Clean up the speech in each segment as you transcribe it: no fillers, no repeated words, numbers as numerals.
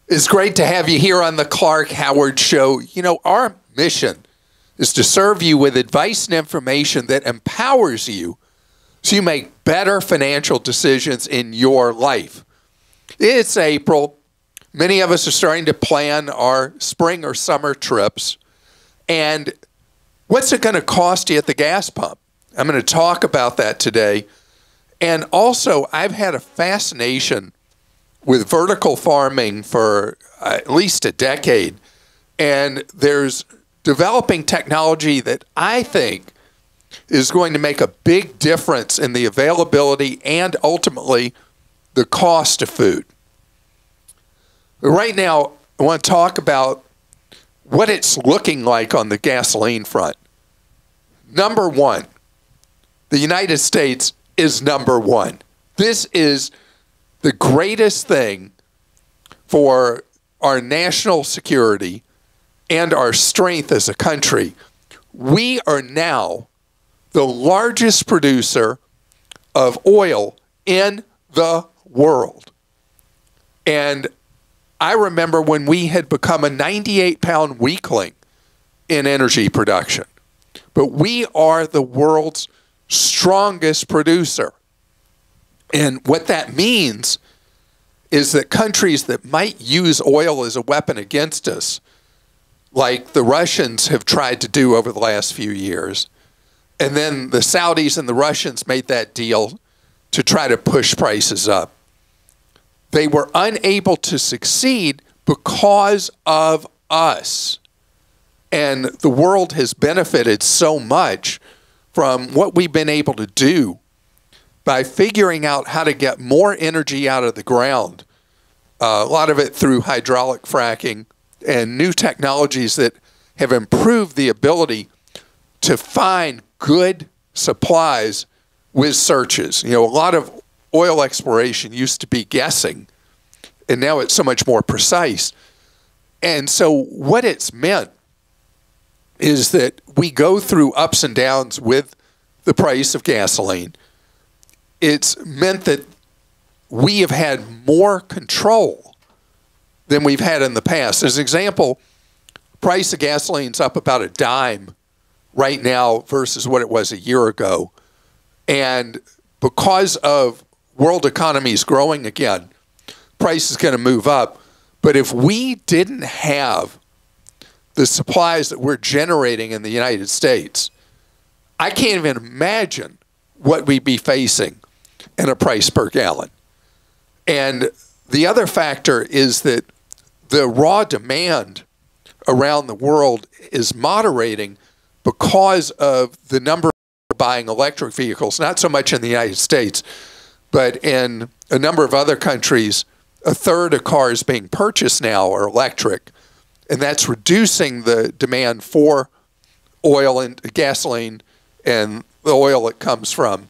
It's great to have you here on the Clark Howard Show. You know, our mission is to serve you with advice and information that empowers you so you make better financial decisions in your life. It's April. Many of us are starting to plan our spring or summer trips. And what's it going to cost you at the gas pump? I'm going to talk about that today. And also, I've had a fascination with vertical farming for at least a decade. And there's developing technology that I think is going to make a big difference in the availability and ultimately the cost of food. But right now, I want to talk about what it's looking like on the gasoline front. Number one, the United States is number one. This is the greatest thing for our national security and our strength as a country. We are now the largest producer of oil in the world. And I remember when we had become a 98-pound weakling in energy production. But we are the world's strongest producer. And what that means is that countries that might use oil as a weapon against us, like the Russians have tried to do over the last few years, and then the Saudis and the Russians made that deal to try to push prices up. They were unable to succeed because of us. And the world has benefited so much from what we've been able to do by figuring out how to get more energy out of the ground, a lot of it through hydraulic fracking and new technologies that have improved the ability to find good supplies with searches. You know, a lot of oil exploration used to be guessing, and now it's so much more precise. And so what it's meant is that we go through ups and downs with the price of gasoline. It's meant that we have had more control than we've had in the past. As an example, price of gasoline's up about a dime right now versus what it was a year ago. And because of world economies growing again, price is going to move up. But if we didn't have the supplies that we're generating in the United States, I can't even imagine what we'd be facing in a price per gallon. And the other factor is that the raw demand around the world is moderating because of the number of buying electric vehicles, not so much in the United States, but in a number of other countries. A third of cars being purchased now are electric, and that's reducing the demand for oil and gasoline and the oil it comes from.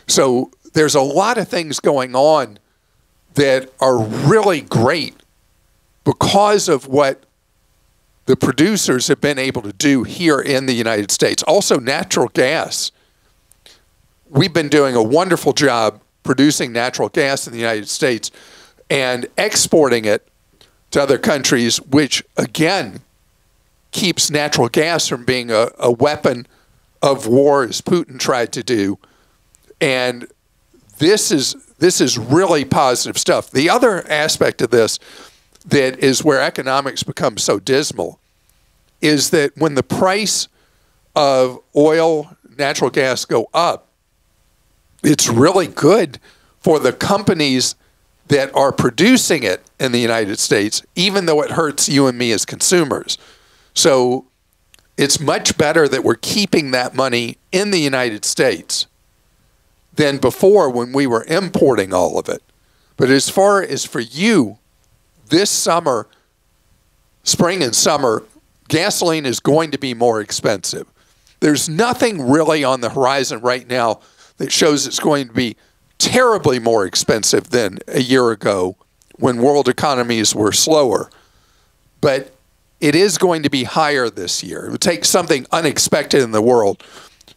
So there's a lot of things going on that are really great because of what the producers have been able to do here in the United States. Also, natural gas. We've been doing a wonderful job producing natural gas in the United States and exporting it to other countries, which, again, keeps natural gas from being a weapon of war, as Putin tried to do. And this is really positive stuff. The other aspect of this that is where economics becomes so dismal is that when the price of oil, natural gas go up, it's really good for the companies that are producing it in the United States, even though it hurts you and me as consumers. So it's much better that we're keeping that money in the United States than before when we were importing all of it. But as far as for you, this summer, spring and summer, gasoline is going to be more expensive. There's nothing really on the horizon right now that shows it's going to be terribly more expensive than a year ago when world economies were slower. But it is going to be higher this year. It would take something unexpected in the world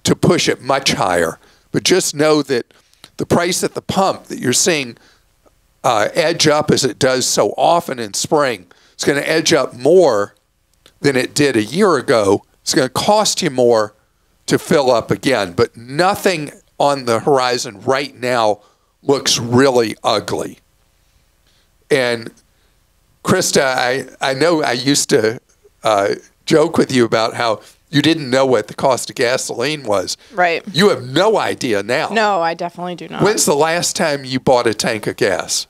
to push it much higher. But just know that the price at the pump that you're seeing edge up as it does so often in spring. It's going to edge up more than it did a year ago. It's going to cost you more to fill up again, but nothing on the horizon right now looks really ugly. And Christa, I know I used to joke with you about how you didn't know what the cost of gasoline was. Right. You have no idea now. No, I definitely do not. When's the last time you bought a tank of gas?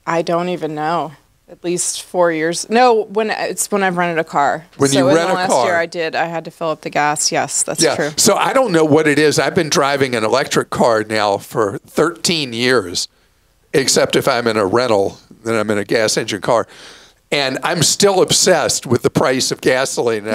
I don't even know. At least 4 years. No, it's when I've rented a car. When you rent a car. Last year I did. I had to fill up the gas. Yes, that's true. So I don't know what it is. I've been driving an electric car now for 13 years, except if I'm in a rental, then I'm in a gas engine car. And I'm still obsessed with the price of gasoline.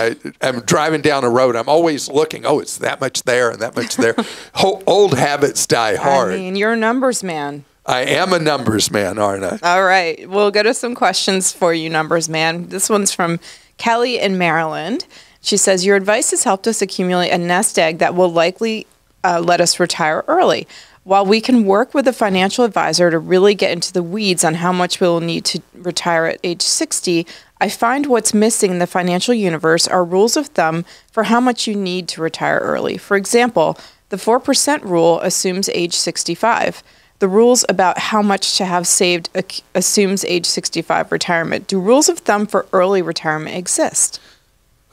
I'm driving down a road. I'm always looking, oh, it's that much there and that much there. Old habits die hard. I mean, you're a numbers man. I am a numbers man, aren't I? All right. We'll go to some questions for you, numbers man. This one's from Kelly in Maryland. She says, your advice has helped us accumulate a nest egg that will likely let us retire early. While we can work with a financial advisor to really get into the weeds on how much we will need to retire at age 60, I find what's missing in the financial universe are rules of thumb for how much you need to retire early. For example, the 4% rule assumes age 65. The rules about how much to have saved assumes age 65 retirement. Do rules of thumb for early retirement exist?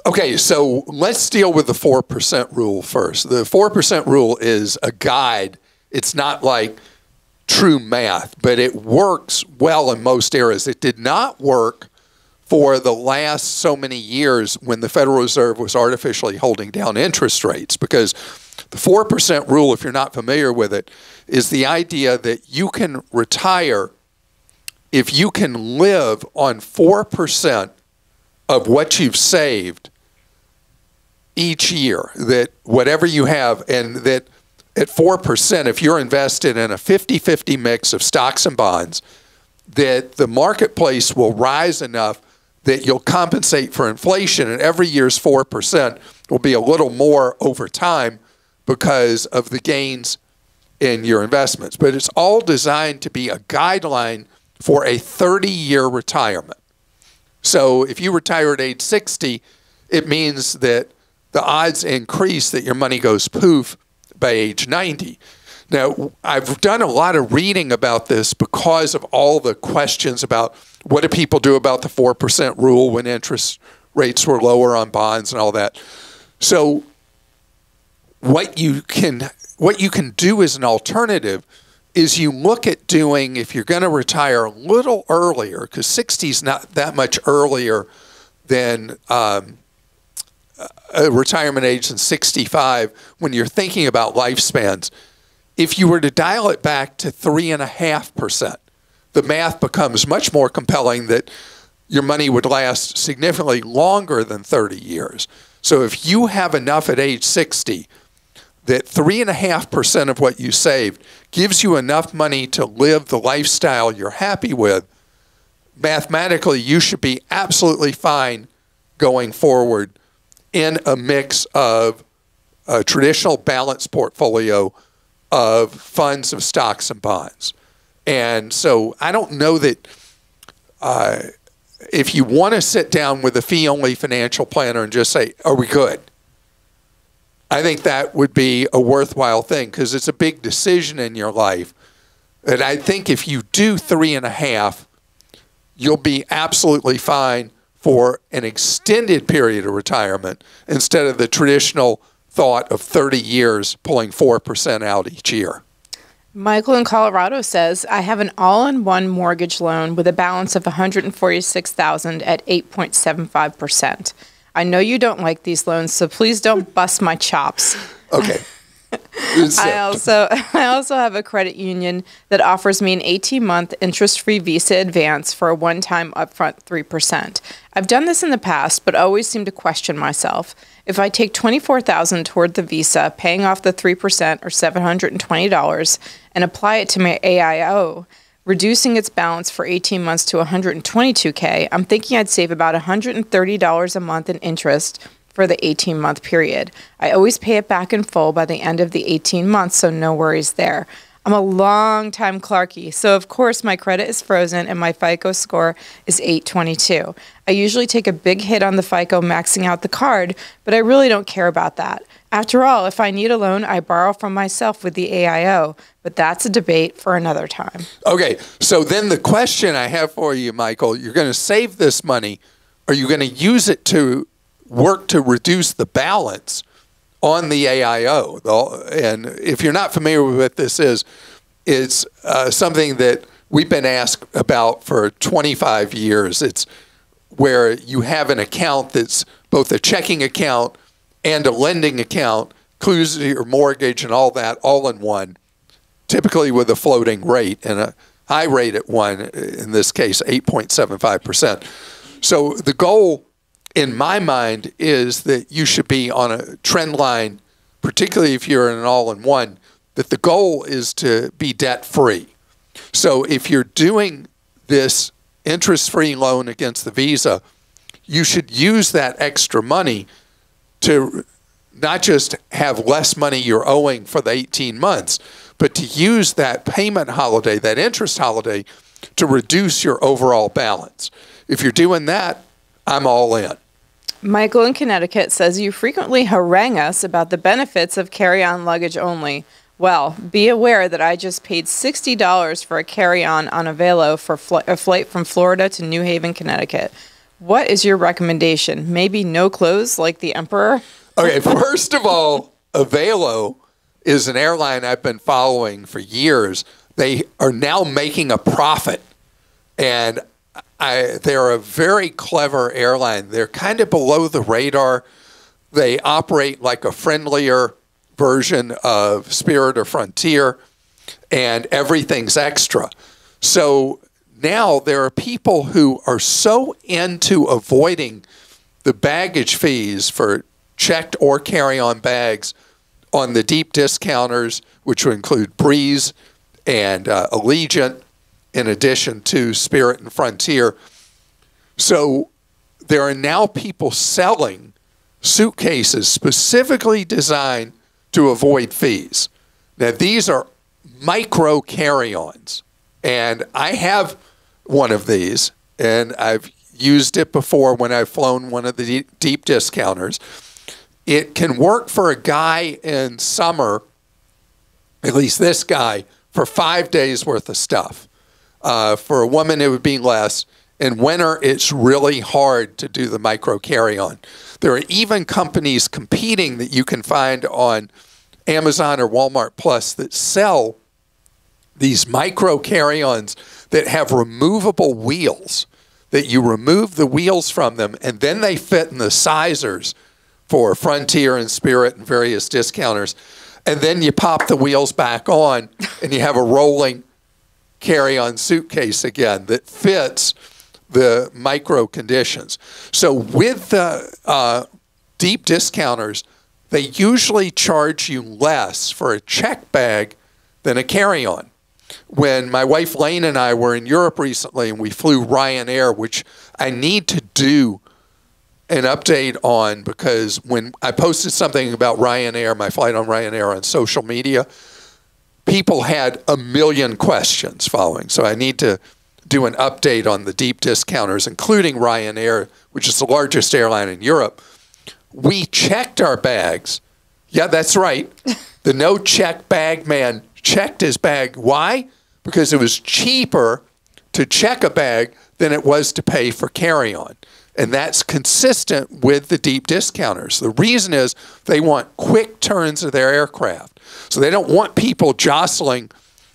Okay, so let's deal with the 4% rule first. The 4% rule is a guide. It's not like true math, but it works well in most areas. It did not work for the last so many years when the Federal Reserve was artificially holding down interest rates, because the 4% rule, if you're not familiar with it, is the idea that you can retire if you can live on 4% of what you've saved each year, that whatever you have, and that at 4%, if you're invested in a 50-50 mix of stocks and bonds, that the marketplace will rise enough that you'll compensate for inflation, and every year's 4% will be a little more over time because of the gains in your investments. But it's all designed to be a guideline for a 30-year retirement. So if you retire at age 60, it means that the odds increase that your money goes poof by age 90. Now, I've done a lot of reading about this because of all the questions about what do people do about the 4% rule when interest rates were lower on bonds and all that. So what you can do as an alternative is you look at doing, if you're going to retire a little earlier, because 60 is not that much earlier than a retirement age than 65 when you're thinking about lifespans. If you were to dial it back to 3.5%, the math becomes much more compelling that your money would last significantly longer than 30 years. So if you have enough at age 60 that 3.5% of what you saved gives you enough money to live the lifestyle you're happy with, mathematically you should be absolutely fine going forward in a mix of a traditional balanced portfolio of funds of stocks and bonds. And so I don't know that if you want to sit down with a fee-only financial planner and just say, are we good? I think that would be a worthwhile thing because it's a big decision in your life. And I think if you do 3.5, you'll be absolutely fine for an extended period of retirement instead of the traditional thought of 30 years pulling 4% out each year. Michael in Colorado says, I have an all-in-one mortgage loan with a balance of $146,000 at 8.75%. I know you don't like these loans, so please don't bust my chops. Okay. I also have a credit union that offers me an 18-month interest-free Visa advance for a one-time upfront 3%. I've done this in the past, but always seem to question myself. If I take $24,000 toward the Visa, paying off the 3% or $720, and apply it to my AIO, reducing its balance for 18 months to $122K, I'm thinking I'd save about $130 a month in interest for the 18-month period. I always pay it back in full by the end of the 18 months, so no worries there. I'm a long-time Clarkie, so of course my credit is frozen and my FICO score is 822. I usually take a big hit on the FICO maxing out the card, but I really don't care about that. After all, if I need a loan, I borrow from myself with the AIO, but that's a debate for another time. Okay, so then the question I have for you, Michael, you're going to save this money. Are you going to use it to work to reduce the balance on the AIO? And if you're not familiar with what this is, it's something that we've been asked about for 25 years. It's where you have an account that's both a checking account and a lending account, includes your mortgage and all that, all in one, typically with a floating rate and a high rate at one, in this case, 8.75%. So the goal, in my mind, is that you should be on a trend line, particularly if you're in an all-in-one, that the goal is to be debt-free. So if you're doing this interest-free loan against the Visa, you should use that extra money to not just have less money you're owing for the 18 months, but to use that payment holiday, that interest holiday, to reduce your overall balance. If you're doing that, I'm all in. Michael in Connecticut says, you frequently harangue us about the benefits of carry-on luggage only. Well, be aware that I just paid $60 for a carry-on on a Velo for a flight from Florida to New Haven, Connecticut. What is your recommendation? Maybe no clothes like the Emperor? Okay, first of all, Avelo is an airline I've been following for years. They are now making a profit, and they're a very clever airline. They're kind of below the radar. They operate like a friendlier version of Spirit or Frontier, and everything's extra. So now there are people who are so into avoiding the baggage fees for checked or carry-on bags on the deep discounters, which would include Breeze and Allegiant, in addition to Spirit and Frontier. So there are now people selling suitcases specifically designed to avoid fees. Now, these are micro carry-ons, and I have one of these, and I've used it before when I've flown one of the deep discounters. It can work for a guy in summer, at least this guy, for 5 days worth of stuff. For a woman, it would be less. In winter, it's really hard to do the micro carry-on. There are even companies competing that you can find on Amazon or Walmart Plus that sell these micro carry-ons that have removable wheels, that you remove the wheels from them, and then they fit in the sizers for Frontier and Spirit and various discounters. And then you pop the wheels back on, and you have a rolling carry-on suitcase again that fits the micro conditions. So with the deep discounters, they usually charge you less for a check bag than a carry-on. When my wife Lane and I were in Europe recently and we flew Ryanair, which I need to do an update on, because when I posted something about Ryanair, my flight on Ryanair, on social media, people had a million questions following. So I need to do an update on the deep discounters, including Ryanair, which is the largest airline in Europe. We checked our bags. Yeah, that's right. The no-check bag man checked his bag. Why? Because it was cheaper to check a bag than it was to pay for carry-on. And that's consistent with the deep discounters. The reason is they want quick turns of their aircraft. So they don't want people jostling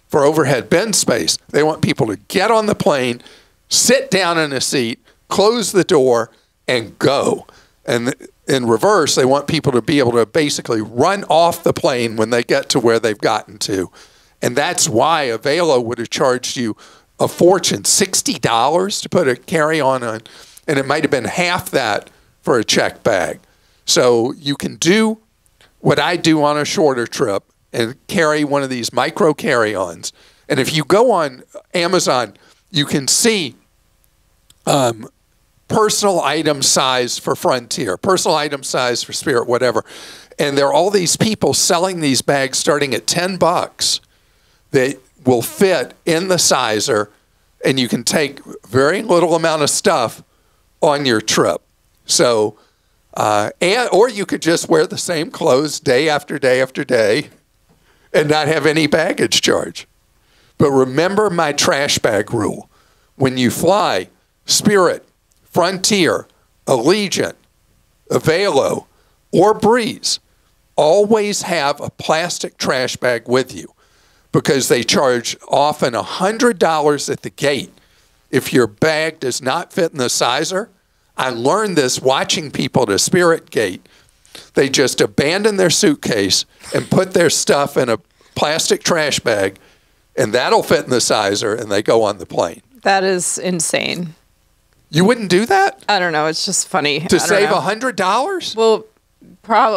for overhead bin space. They want people to get on the plane, sit down in a seat, close the door, and go. And in reverse, they want people to be able to basically run off the plane when they get to where they've gotten to. And that's why Avelo would have charged you a fortune, $60 to put a carry-on on, and it might have been half that for a check bag. So you can do what I do on a shorter trip and carry one of these micro carry-ons. And if you go on Amazon, you can see personal item size for Frontier, personal item size for Spirit, whatever. And there are all these people selling these bags starting at $10 that will fit in the sizer, and you can take very little amount of stuff on your trip. So, or you could just wear the same clothes day after day after day and not have any baggage charge. But remember my trash bag rule. When you fly, Spirit, Frontier, Allegiant, Avelo, or Breeze, always have a plastic trash bag with you, because they charge often $100 at the gate if your bag does not fit in the sizer. I learned this watching people at a Spirit gate. They just abandon their suitcase and put their stuff in a plastic trash bag, and that'll fit in the sizer, and they go on the plane. That is insane. You wouldn't do that? I don't know. It's just funny. To save $100? Well,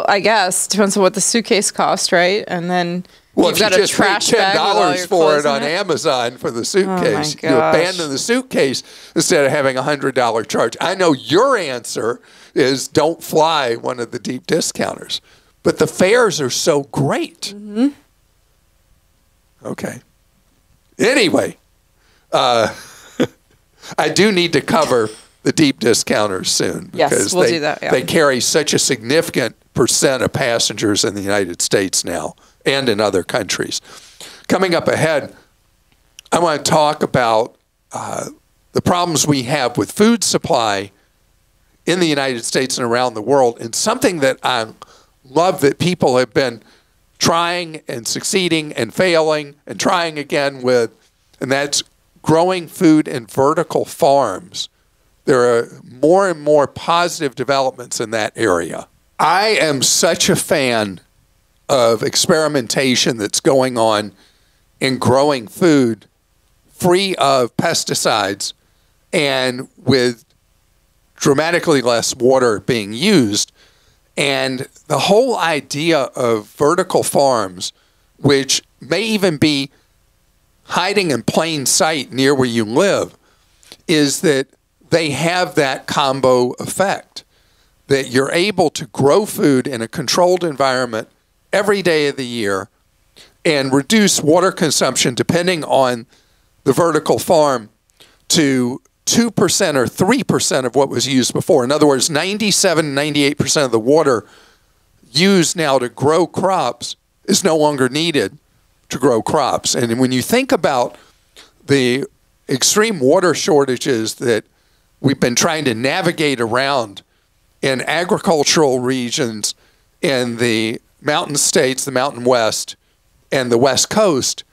I guess. Depends on what the suitcase costs, right? And then well, you've if you got just paid $10 for it on it. Amazon for the suitcase, Oh, you abandon the suitcase instead of having a $100 charge. I know your answer is don't fly one of the deep discounters, but the fares are so great. Mm-hmm. Okay. Anyway, I do need to cover the deep discounters soon, because yes, we'll do that. Yeah. They carry such a significant percent of passengers in the United States now and in other countries. Coming up ahead, I want to talk about the problems we have with food supply in the United States and around the world, and something that I love that people have been trying and succeeding and failing and trying again with, and that's growing food in vertical farms. There are more and more positive developments in that area. I am such a fan of experimentation that's going on in growing food free of pesticides and with dramatically less water being used. And the whole idea of vertical farms, which may even be hiding in plain sight near where you live, is that they have that combo effect, that you're able to grow food in a controlled environment every day of the year and reduce water consumption, depending on the vertical farm, to 2% or 3% of what was used before. In other words, 97, 98% of the water used now to grow crops is no longer needed to grow crops. And when you think about the extreme water shortages that we've been trying to navigate around in agricultural regions in the mountain states, the Mountain West, and the West Coast,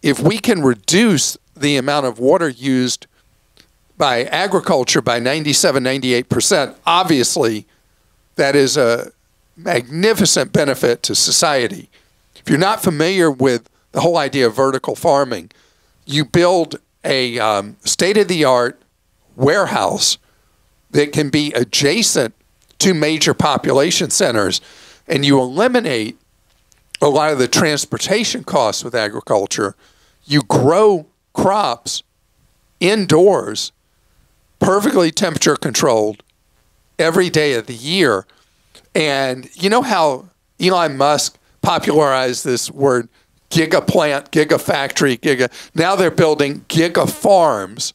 if we can reduce the amount of water used by agriculture by 97, 98%, obviously that is a magnificent benefit to society. If you're not familiar with the whole idea of vertical farming, you build a state-of-the-art warehouse that can be adjacent to major population centers, and you eliminate a lot of the transportation costs with agriculture. You grow crops indoors, perfectly temperature controlled, every day of the year. And you know how Elon Musk popularized this word gigaplant, gigafactory, now they're building giga farms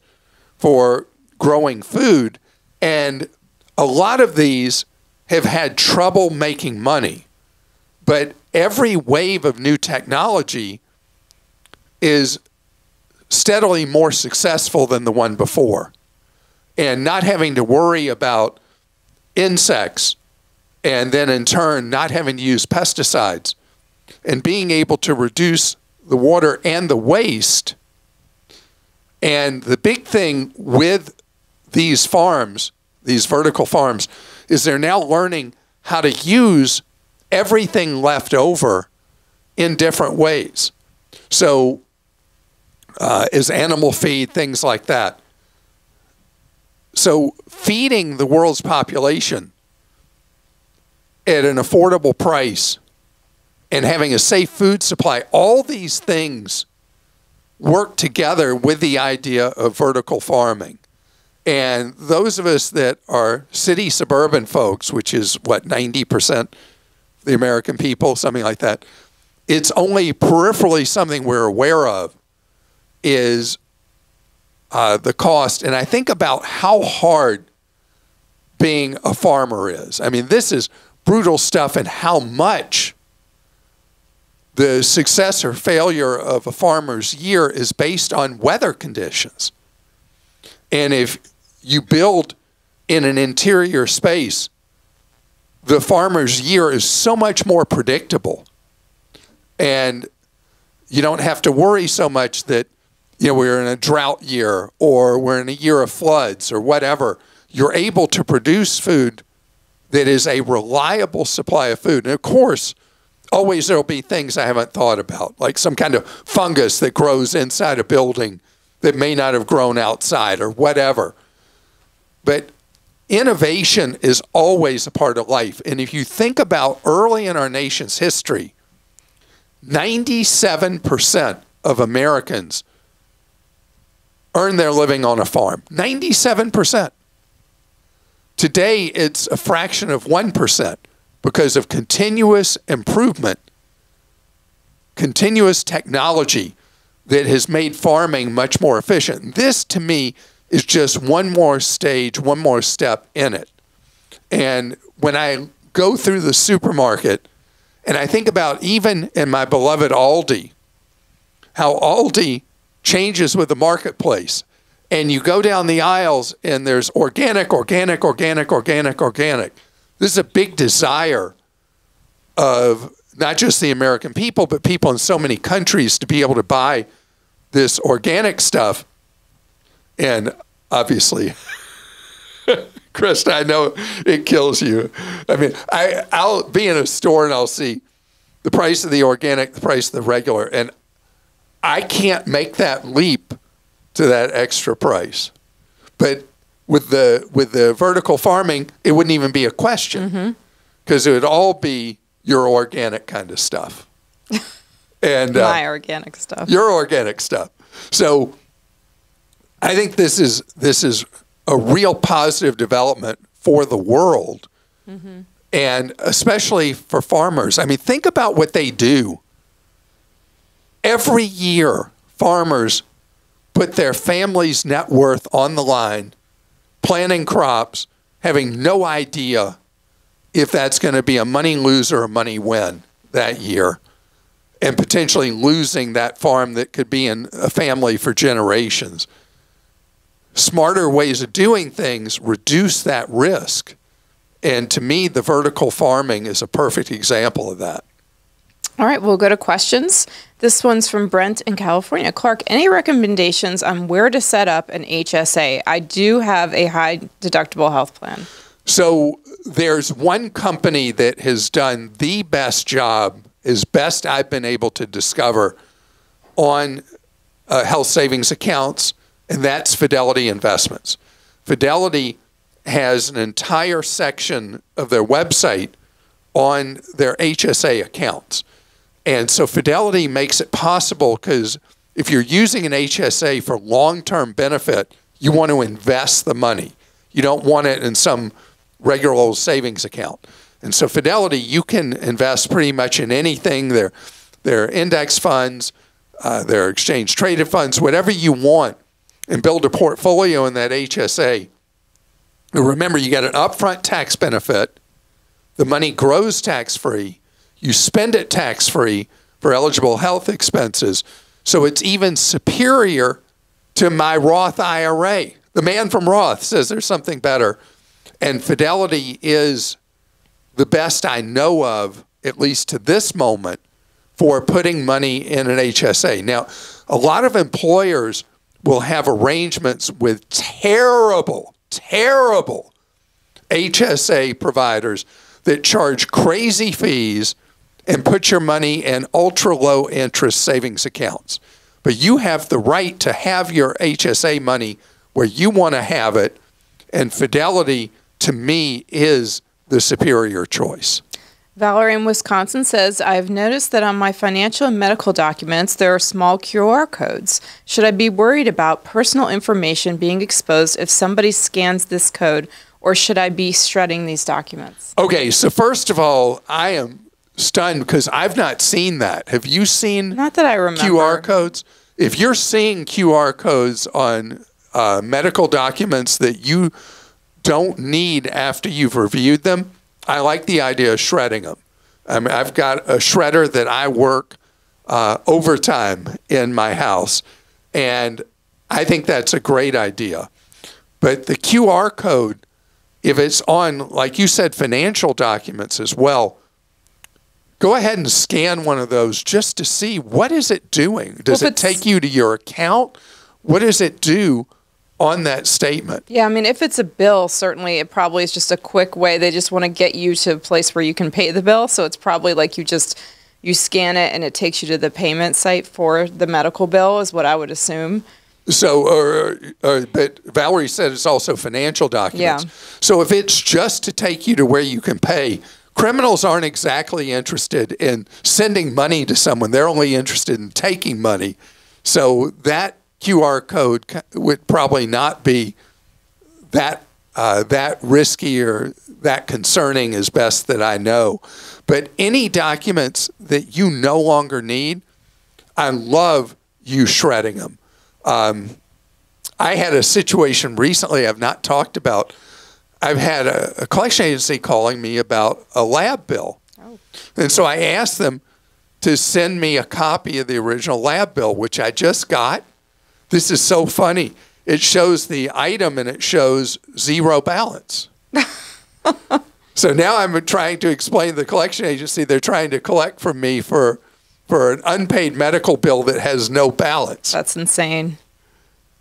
for growing food, and a lot of these have had trouble making money. But every wave of new technology is steadily more successful than the one before. And not having to worry about insects, and then in turn not having to use pesticides, and being able to reduce the water and the waste. And the big thing with these farms, these vertical farms, is they're now learning how to use everything left over in different ways. So as animal feed, things like that. So feeding the world's population at an affordable price and having a safe food supply, all these things work together with the idea of vertical farming. And those of us that are city suburban folks, which is what, 90% of the American people, something like that, it's only peripherally something we're aware of is the cost. And I think about how hard being a farmer is. I mean, this is brutal stuff, and how much the success or failure of a farmer's year is based on weather conditions. And if you build in an interior space, the farmer's year is so much more predictable. And you don't have to worry so much that, we're in a drought year or we're in a year of floods or whatever. You're able to produce food that is a reliable supply of food. And of course, always there'll be things I haven't thought about, like some kind of fungus that grows inside a building that may not have grown outside or whatever. But innovation is always a part of life. And if you think about early in our nation's history, 97% of Americans earn their living on a farm. 97%. Today, it's a fraction of 1% because of continuous improvement, continuous technology that has made farming much more efficient. This, to me, is just one more stage, one more step in it. And when I go through the supermarket, and I think about even in my beloved Aldi, how Aldi changes with the marketplace. And you go down the aisles and there's organic, organic, organic, organic, organic. This is a big desire of not just the American people, but people in so many countries to be able to buy this organic stuff. And obviously, Christa, I know it kills you. I mean, I'll be in a store and I'll see the price of the organic, the price of the regular, and I can't make that leap to that extra price. But with the vertical farming, it wouldn't even be a question because it would all be your organic kind of stuff. And my organic stuff. Your organic stuff. So I think this is a real positive development for the world, and especially for farmers. I mean, think about what they do. Every year, farmers put their family's net worth on the line, planting crops, having no idea if that's going to be a money lose or a money win that year, and potentially losing that farm that could be in a family for generations. Smarter ways of doing things reduce that risk. And to me, the vertical farming is a perfect example of that. All right, we'll go to questions. This one's from Brent in California. Clark, any recommendations on where to set up an HSA? I do have a high deductible health plan. So there's one company that has done the best job, as best I've been able to discover, on health savings accounts, and that's Fidelity Investments. Fidelity has an entire section of their website on their HSA accounts. And so Fidelity makes it possible because if you're using an HSA for long-term benefit, you want to invest the money. You don't want it in some regular old savings account. And so Fidelity, you can invest pretty much in anything. Their index funds, their exchange-traded funds, whatever you want, and build a portfolio in that HSA. And remember, you get an upfront tax benefit. The money grows tax-free. You spend it tax-free for eligible health expenses. So it's even superior to my Roth IRA. The man from Roth says there's something better. And Fidelity is the best I know of, at least to this moment, for putting money in an HSA. Now, a lot of employers will have arrangements with terrible HSA providers that charge crazy fees and put your money in ultra-low interest savings accounts. But you have the right to have your HSA money where you want to have it, and Fidelity, to me, is the superior choice. Valerie in Wisconsin says, I've noticed that on my financial and medical documents, there are small QR codes. Should I be worried about personal information being exposed if somebody scans this code, or should I be shredding these documents? Okay, so first of all, I am stunned because I've not seen that. Have you seen Not that I remember. QR codes? If you're seeing QR codes on medical documents that you don't need after you've reviewed them, I like the idea of shredding them. I mean, I've got a shredder that I work overtime in my house, and I think that's a great idea. But the QR code, if it's on, like you said, financial documents as well, go ahead and scan one of those just to see what is it doing. Does it take you to your account? What does it do on that statement? Yeah, I mean, if it's a bill, certainly it probably is just a quick way. They just want to get you to a place where you can pay the bill. So it's probably like you scan it and it takes you to the payment site for the medical bill is what I would assume. So, but Valerie said it's also financial documents. Yeah. So if it's just to take you to where you can pay, criminals aren't exactly interested in sending money to someone. They're only interested in taking money. So that QR code would probably not be that risky or that concerning, as best that I know. But any documents that you no longer need, I love you shredding them. I had a situation recently I've not talked about. I've had a collection agency calling me about a lab bill. Oh. And so I asked them to send me a copy of the original lab bill, which I just got. This is so funny. It shows the item and it shows zero balance. So now I'm trying to explain to the collection agency they're trying to collect from me for an unpaid medical bill that has no balance. That's insane.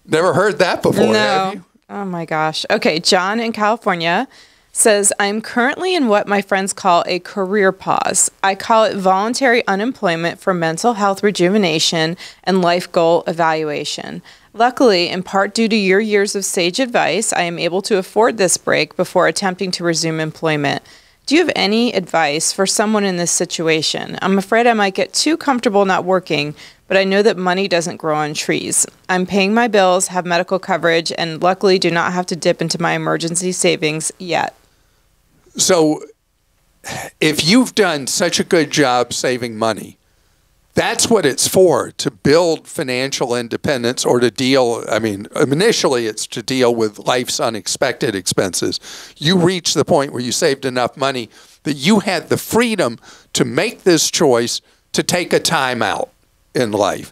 Never heard that before, have you? Oh my gosh. Okay, John in California says, I'm currently in what my friends call a career pause. I call it voluntary unemployment for mental health rejuvenation and life goal evaluation. Luckily, in part due to your years of sage advice, I am able to afford this break before attempting to resume employment. Do you have any advice for someone in this situation? I'm afraid I might get too comfortable not working, but I know that money doesn't grow on trees. I'm paying my bills, have medical coverage, and luckily do not have to dip into my emergency savings yet. So if you've done such a good job saving money, that's what it's for, to build financial independence or to deal, I mean, initially it's to deal with life's unexpected expenses. You reach the point where you saved enough money that you had the freedom to make this choice to take a time out in life.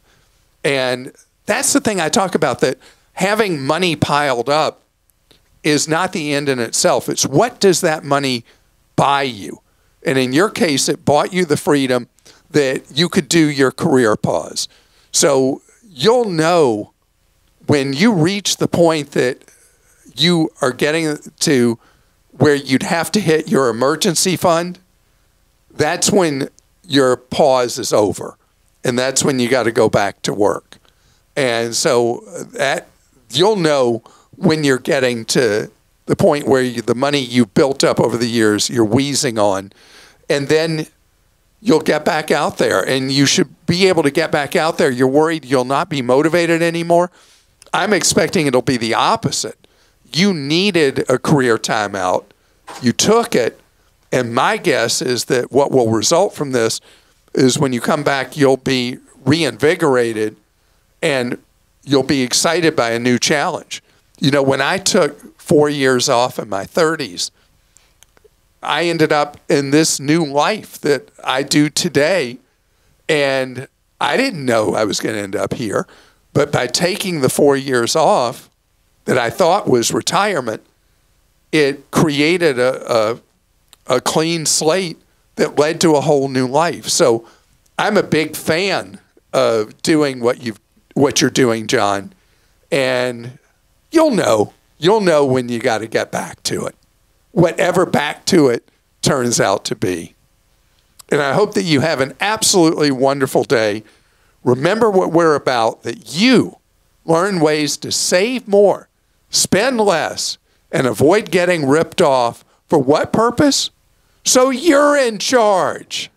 And that's the thing I talk about, that having money piled up is not the end in itself. It's what does that money buy you? And in your case, it bought you the freedom that you could do your career pause. So you'll know when you reach the point that you are getting to where you'd have to hit your emergency fund, that's when your pause is over. And that's when you got to go back to work. And so that you'll know when you're getting to the point where the money you built up over the years, you're wheezing on. And then you'll get back out there, and you should be able to get back out there. You're worried you'll not be motivated anymore. I'm expecting it'll be the opposite. You needed a career timeout. You took it. And my guess is that what will result from this is when you come back, you'll be reinvigorated and you'll be excited by a new challenge. You know, when I took 4 years off in my 30s, I ended up in this new life that I do today, and I didn't know I was going to end up here. But by taking the 4 years off that I thought was retirement, it created a clean slate that led to a whole new life. So I'm a big fan of doing what you're doing, John, and you'll know when you got to get back to it, whatever back to it turns out to be. And I hope that you have an absolutely wonderful day. Remember what we're about, that you learn ways to save more, spend less, and avoid getting ripped off. For what purpose? So you're in charge.